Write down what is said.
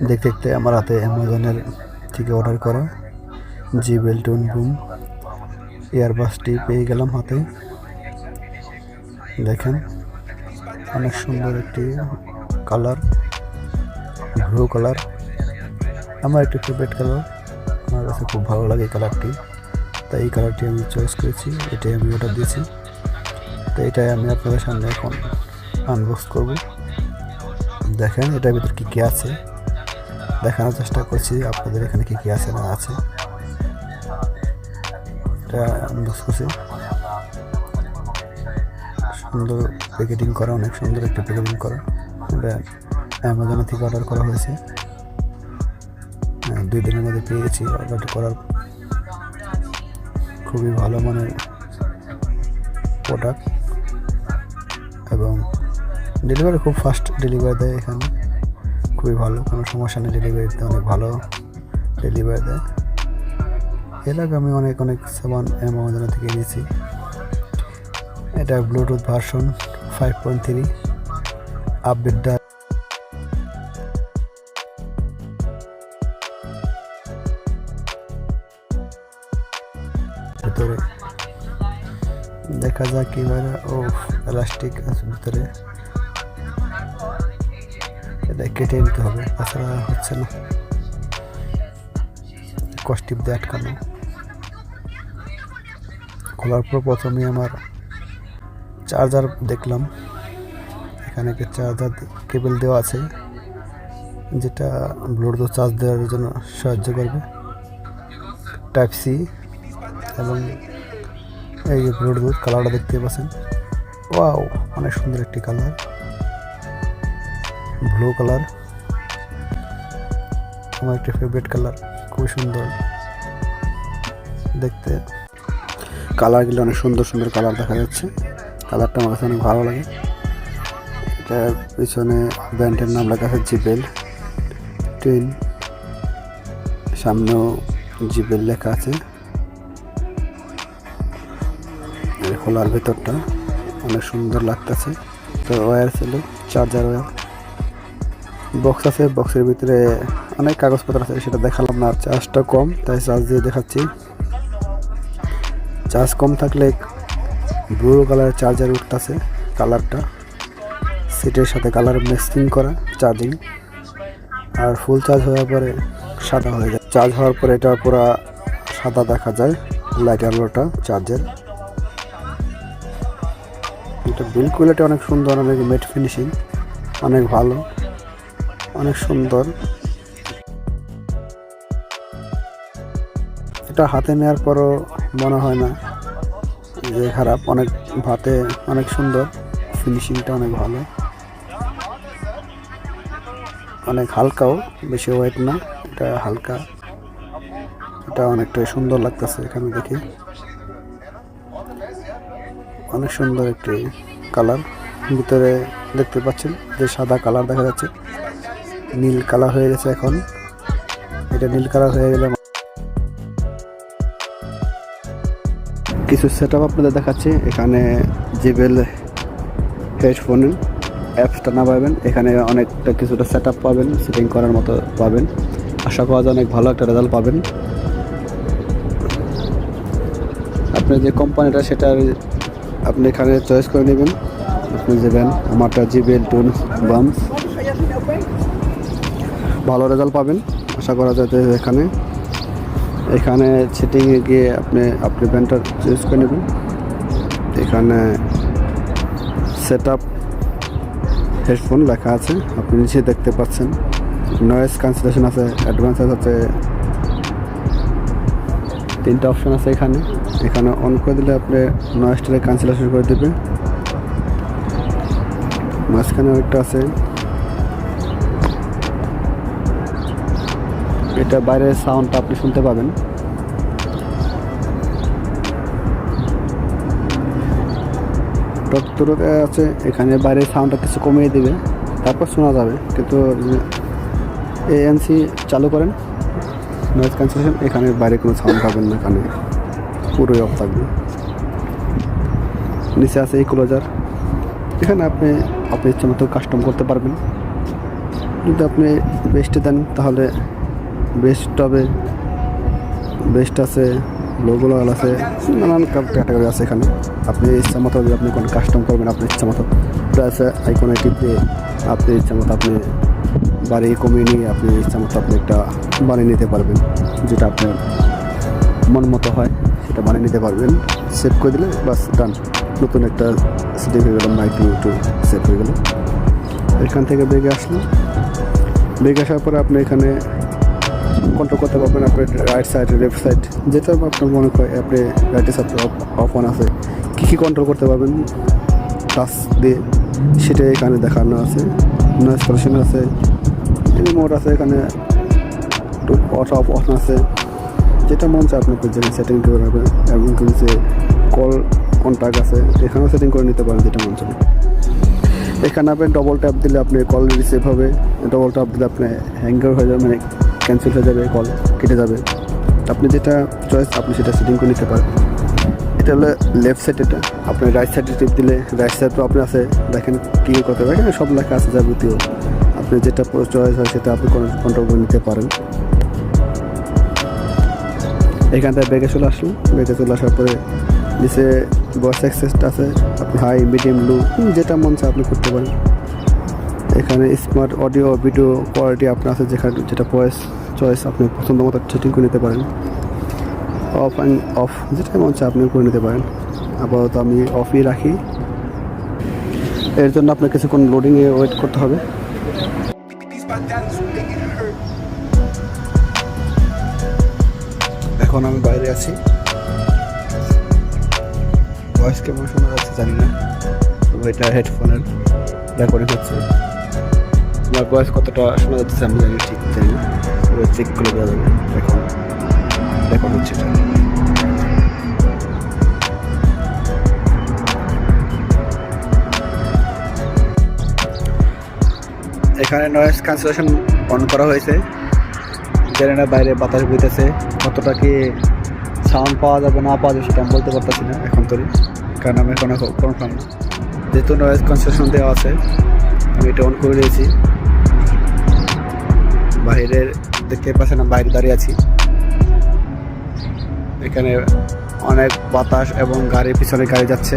দেখতে দেখতে আমার হাতে অ্যামাজনের থেকে অর্ডার করা JBL টুন বুম ইয়ারবাসটি পেয়ে গেলাম হাতে। দেখেন অনেক সুন্দর একটি কালার, ব্লু কালার, আমার একটি ফেভারিট কালার। আমার কাছে খুব ভালো লাগে এই কালারটি, তাই এই কালারটি আমি চয়েস করেছি, এটাই আমি অর্ডার দিয়েছি। তো এটাই আমি আপনাদের সামনে এখন আনবক্স করব। দেখেন এটার ভিতর কী কী আছে দেখানোর চেষ্টা করছি আপনাদের, এখানে কী কী আছে না আছে এটা আনবক্স করছি। সুন্দর প্যাকেটিং করা, অনেক সুন্দর একটা প্যাকেটিং করা। এটা অ্যামাজন থেকে অর্ডার করা হয়েছে, 2 দিনের মধ্যে পেয়ে গেছি অর্ডার করার। খুবই ভালো মানের প্রোডাক্ট এবং ডেলিভারি খুব ফাস্ট ডেলিভারি দেয় এখানে, খুবই ভালো, কোনো সমস্যা নেই ডেলিভারিতে, অনেক ভালো ডেলিভারি দেয়। এর আগে আমি অনেক সামান অ্যামাজন থেকে নিয়েছি। এটা ব্লুটুথ ভার্সন 5.3 আপডেট ভিতরে দেখা যাক এবারে। ও প্লাস্টিক আছে ভিতরে, এটা কেটে নিতে হবে, তাছাড়া হচ্ছে না, কষ্টিপ দিয়ে আটকানো। খোলার পর প্রথমে আমার চার্জার দেখলাম, এখানে একটা চার্জার কেবল দেওয়া আছে যেটা ব্লুটুথ চার্জ দেওয়ার জন্য সাহায্য করবে, টাইপ সি। এবং এই যে ব্লুটুথ কালারটা দেখতে পাচ্ছেন, ওয়াও অনেক সুন্দর একটি কালার, ব্লু কালার, আমার একটি ফেভারিট কালার, খুবই সুন্দর দেখতে। কালারগুলো অনেক সুন্দর সুন্দর কালার দেখা যাচ্ছে, কালারটা আমার কাছে অনেক ভালো লাগে। এটার পিছনে ব্র্যান্ডের নাম লেখা আছে JBL টুইন, সামনেও JBL লেখা আছে। খোলার ভেতরটা অনেক সুন্দর লাগতেছে। তো ওয়্যার ছিল, চার্জার ওয়্যার, বক্স আছে, বক্সের ভিতরে অনেক কাগজপত্র আছে, সেটা দেখালাম না। চার্জটা কম তাই চার্জ দিয়ে দেখাচ্ছি। চার্জ কম থাকলে ব্লু কালারের চার্জার উঠতেছে, কালারটা সিটের সাথে কালার মিক্সিং করা চার্জিং, আর ফুল চার্জ হওয়ার পরে সাদা হয়ে যায়। চার্জ হওয়ার পরে এটা পুরো সাদা দেখা যায়, লাইট আলোটা চার্জের। এটা বিল্ড কোয়ালিটি অনেক সুন্দর, অনেক ম্যাট ফিনিশিং, অনেক ভালো, অনেক সুন্দর। এটা হাতে নেওয়ার পরও মনে হয় না যে খারাপ, অনেক হাতে অনেক সুন্দর, ফিনিশিংটা অনেক ভালো, অনেক হালকাও, বেশি ওয়েট না, এটা হালকা, এটা অনেকটাই সুন্দর লাগতেছে এখানে দেখি। অনেক সুন্দর একটি কালার, ভিতরে দেখতে পাচ্ছেন যে সাদা কালার দেখা যাচ্ছে, নীল কালার হয়ে গেছে এখন। এটা নীল কালার হয়ে গেলে কিছু সেটআপ আপনাদের দেখাচ্ছি। এখানে JBL হেডফোনের অ্যাপসটা না পাবেন, এখানে অনেকটা কিছুটা সেটআপ পাবেন, সেটিং করার মতো পাবেন। আশা করা যায় অনেক ভালো একটা রেজাল্ট পাবেন। আপনি যে কোম্পানিটা সেটা আপনি এখানে চয়েস করে নেবেন, আপনি যাবেন। আমারটা JBL টুন বামস, ভালো রেজাল্ট পাবেন আশা করা যায়। এখানে সেটিংয়ে গিয়ে আপনি ব্র্যান্ডটা চুজ করে নেবেন। এখানে সেটআপ হেডফোন লেখা আছে, আপনি নিচে দেখতে পাচ্ছেন। নয়েজ ক্যান্সেলেশন আছে, অ্যাডভান্স আছে, 3টা অপশন আছে এখানে অন করে দিলে আপনি নয়েজটা ক্যান্সেলেশন করে দেবে। মাঝখানে একটা আছে, এটা বাইরের সাউন্ডটা আপনি শুনতে পাবেন। টপতুরতে আছে, এখানে বাইরের সাউন্ডটা কিছু কমিয়ে দিবে, তারপর শোনা যাবে। কিন্তু ANC চালু করেন, নয়েজ ক্যান্সেলেশন, এখানে বাইরে কোনো সাউন্ড পাবেন না, এখানে পুরোই অফ থাকবে। নিচে আছে ইকুলাইজার, এখানে আপনি ইচ্ছা মতো কাস্টম করতে পারবেন। যদি আপনি বেস্টে দেন তাহলে বেস্ট হবে, বেস্ট আছে, লোগো লাগাল আছে, নানান ক্যাটাগরি আছে এখানে। আপনি ইচ্ছা মতো যদি আপনি কোনো কাস্টম করবেন আপনার ইচ্ছা মতো প্লাস আইকনে টিপে আপনি ইচ্ছা মতো আপনি বাড়ি কমিয়ে নিয়ে আপনি ইচ্ছা মতো আপনি একটা বানিয়ে নিতে পারবেন, যেটা আপনার মন মতো হয় সেটা বানিয়ে নিতে পারবেন। সেভ করে দিলে বাস ডান, নতুন একটা সেটিং হয়ে গেল, মাইক টু সেভ হয়ে গেল। এখান থেকে বেগে আসলো, বেগে আসার পরে আপনি এখানে কন্ট্রোল করতে পারবেন আপনার রাইট সাইড লেফট সাইড, যেটা আপনার মনে হয় আপনি রাইটে সাইড অফ অন আছে, কী কন্ট্রোল করতে পারবেন টাচ দিয়ে সেটা এখানে দেখানো আছে। নয়েজ পলিউশন আছে, রিমোট আছে, এখানে অফ অন আছে, যেটা মন চায় আপনি যেখানে সেটিং করে রাখবেন। এবং কিছু কল কন্ট্যাক্ট আছে, এখানেও সেটিং করে নিতে পারেন যেটা মন চায়। এখানে আপনি ডবল ট্যাপ দিলে আপনি কল রিসিভ হবে, ডবল ট্যাপ দিলে আপনি হ্যাঙ্গার হয়ে যাবে, মানে ক্যান্সেল হয়ে যাবে, কল কেটে যাবে। আপনি যেটা চয়েস আপনি সেটা সেটিং করে নিতে পারেন। এটা হলো লেফট সাইড, এটা আপনি রাইট সাইডে টিপ দিলে রাইট সাইড আপনি আছে, দেখেন কী করতে হবে, এখানে সব লেখা আছে যাবতীয়, আপনি যেটা চয়েস হয় সেটা আপনি কন্ট্রোল করে নিতে পারেন। এখান থেকে বেগে চলে আসলো, বেগে চলে আসার পরে নিচে ভয়েস অ্যাক্সেসটা আছে, আপনি হাই মিডিয়াম লো যেটা মন চায় আপনি করতে পারেন। এখানে স্মার্ট অডিও ভিডিও কোয়ালিটি আপনার আছে, যেখানে যেটা ভয়েস চয়েস আপনি পছন্দ মতো সেটিং করে নিতে পারেন। অফ অ্যান্ড অফ যেটা মন চায় আপনি করে নিতে পারেন। আপাতত আমি অফই রাখি, এর জন্য আপনার কিছুক্ষণ লোডিংয়ে ওয়েট করতে হবে। এখন আমি বাইরে আছি, ভয়েস কেমন শোনা যাচ্ছে জানি না, তবে এটা হেডফোনের রেকর্ডিং হচ্ছে। আমার ভয়েস কতটা শোনা যাচ্ছে আমি জানি, ঠিক জানি না, চেক করে দেওয়া যাবে। এখন রেকর্ড হচ্ছে এটা। এখানে নয়েজ ক্যান্সেলেশন অন করা হয়েছে, জানি না বাইরে বাতাস বইতেছে, কতটা কি সাউন্ড পাওয়া যাবে না পাওয়া যাবে সেটা আমি বলতে পারতেছি না এখন তৈরি, কারণ আমি এখন কনফার্ম না। যেহেতু নয়েজ ক্যান্সেলেশন দেওয়া আছে আমি এটা অন করে দিয়েছি। বাইরের দেখতে পাচ্ছেন না, বাইরে দাঁড়িয়ে আছি, এখানে অনেক বাতাস এবং গাড়ির পিছনে গাড়ি যাচ্ছে।